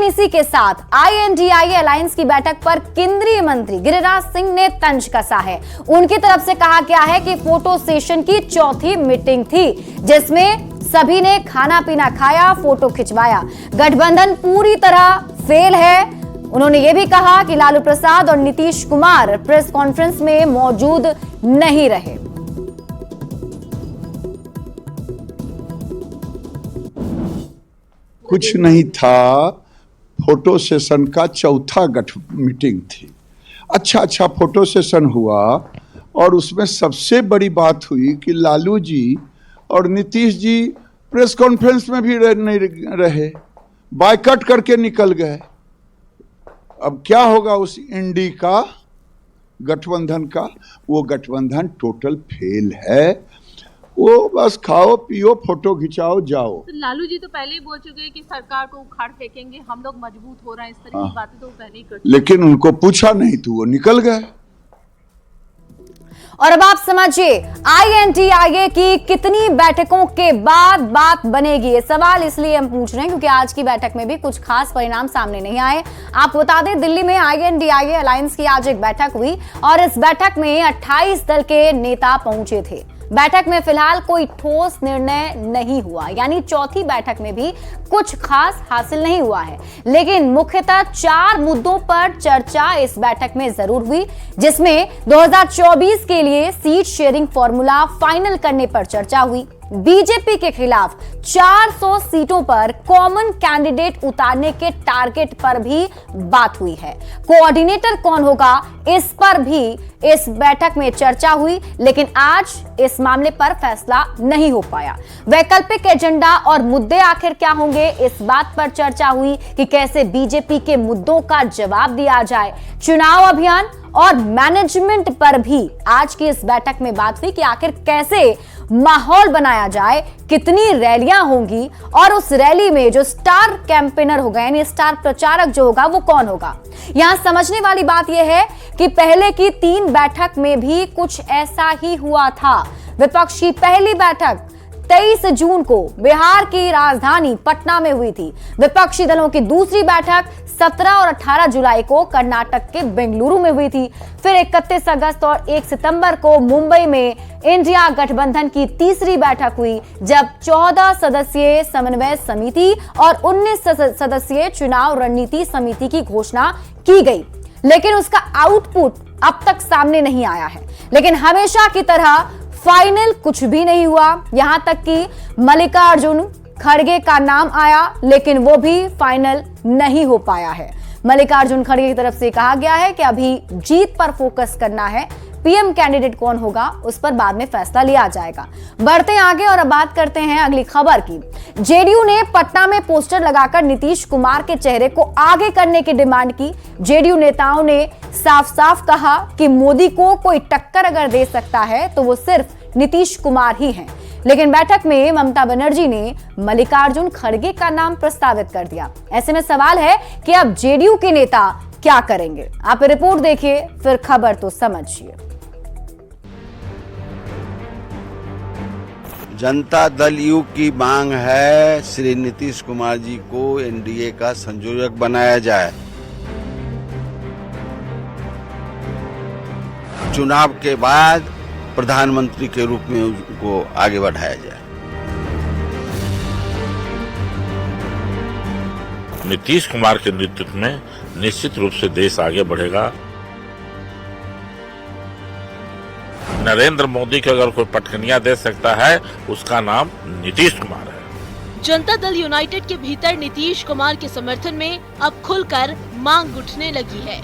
इसी के साथ INDIA अलायंस की बैठक पर केंद्रीय मंत्री गिरिराज सिंह ने तंज कसा है। उनकी तरफ से कहा गया है कि फोटो सेशन की चौथी मीटिंग थी, जिसमें सभी ने खाना पीना खाया, फोटो खिंचवाया। गठबंधन पूरी तरह फेल है। उन्होंने यह भी कहा कि लालू प्रसाद और नीतीश कुमार प्रेस कॉन्फ्रेंस में मौजूद नहीं रहे। कुछ नहीं था, फोटो सेशन का चौथा मीटिंग थी। अच्छा फोटो सेशन हुआ और उसमें सबसे बड़ी बात हुई कि लालू जी और नीतीश जी प्रेस कॉन्फ्रेंस में भी नहीं रहे, बायकॉट करके निकल गए। अब क्या होगा उस इंडी का, गठबंधन का? वो गठबंधन टोटल फेल है। वो बस खाओ पियो फोटो खिंचाओ जाओ। तो लालू जी तो पहले ही बोल चुके हैं कि सरकार को उखाड़ फेंकेंगे, हम लोग मजबूत हो रहे हैं, इस तरह की बातें तो पहले ही कर चुके। लेकिन उनको पूछा नहीं तो वो निकल गए। और अब आप समझिए INDIA की कितनी बैठकों के बाद बात बनेगी। ये सवाल इसलिए हम पूछ रहे हैं क्योंकि आज की बैठक में भी कुछ खास परिणाम सामने नहीं आए। आपको बता दें, दिल्ली में INDIA अलायंस की आज एक बैठक हुई और इस बैठक में 28 दल के नेता पहुंचे थे। बैठक में फिलहाल कोई ठोस निर्णय नहीं हुआ, यानी चौथी बैठक में भी कुछ खास हासिल नहीं हुआ है। लेकिन मुख्यतः 4 मुद्दों पर चर्चा इस बैठक में जरूर हुई, जिसमें 2024 के लिए सीट शेयरिंग फॉर्मूला फाइनल करने पर चर्चा हुई। बीजेपी के खिलाफ 400 सीटों पर कॉमन कैंडिडेट उतारने के टारगेट पर भी बात हुई है। कोऑर्डिनेटर कौन होगा, इस पर भी इस बैठक में चर्चा हुई, लेकिन आज इस मामले पर फैसला नहीं हो पाया। वैकल्पिक एजेंडा और मुद्दे आखिर क्या होंगे, इस बात पर चर्चा हुई कि कैसे बीजेपी के मुद्दों का जवाब दिया जाए। चुनाव अभियान और मैनेजमेंट पर भी आज की इस बैठक में बात हुई कि आखिर कैसे माहौल बनाया जाए, कितनी रैलियां होंगी और उस रैली में जो स्टार कैंपेनर होगा, यानी स्टार प्रचारक जो होगा, वो कौन होगा। यहां समझने वाली बात यह है कि पहले की 3 बैठक में भी कुछ ऐसा ही हुआ था। विपक्ष की पहली बैठक 23 जून को बिहार की राजधानी पटना में हुई थी। विपक्षी दलों की दूसरी बैठक 17 और 18 जुलाई को कर्नाटक के बेंगलुरु में हुई थी। फिर 31 अगस्त और 1 सितंबर को मुंबई में इंडिया गठबंधन की तीसरी बैठक हुई, जब 14 सदस्यीय समन्वय समिति और 19 सदस्यीय चुनाव रणनीति समिति की घोषणा की गई। लेकिन उसका आउटपुट अब तक सामने नहीं आया है। लेकिन हमेशा की तरह फाइनल कुछ भी नहीं हुआ। यहां तक कि मल्लिकार्जुन खड़गे का नाम आया, लेकिन वो भी फाइनल नहीं हो पाया है। मल्लिकार्जुन खड़गे की तरफ से कहा गया है कि अभी जीत पर फोकस करना है, पीएम कैंडिडेट कौन होगा उस पर बाद में फैसला लिया जाएगा। बढ़ते हैं आगे और अब बात करते हैं अगली खबर की। जेडीयू ने पटना में पोस्टर लगाकर नीतीश कुमार के चेहरे को आगे करने की डिमांड की। जेडीयू नेताओं ने साफ साफ कहा कि मोदी को कोई टक्कर अगर दे सकता है तो वो सिर्फ नीतीश कुमार ही हैं। लेकिन बैठक में ममता बनर्जी ने मल्लिकार्जुन खड़गे का नाम प्रस्तावित कर दिया। ऐसे में सवाल है कि अब जेडीयू के नेता क्या करेंगे। आप रिपोर्ट देखिए, फिर खबर तो समझिए। जनता दल यू की मांग है श्री नीतीश कुमार जी को एनडीए का संयोजक बनाया जाए। चुनाव के बाद प्रधानमंत्री के रूप में उनको आगे बढ़ाया जाए। नीतीश कुमार के नेतृत्व में निश्चित रूप से देश आगे बढ़ेगा। नरेंद्र मोदी को अगर कोई पटकनिया दे सकता है, उसका नाम नीतीश कुमार है। जनता दल यूनाइटेड के भीतर नीतीश कुमार के समर्थन में अब खुलकर मांग उठने लगी है।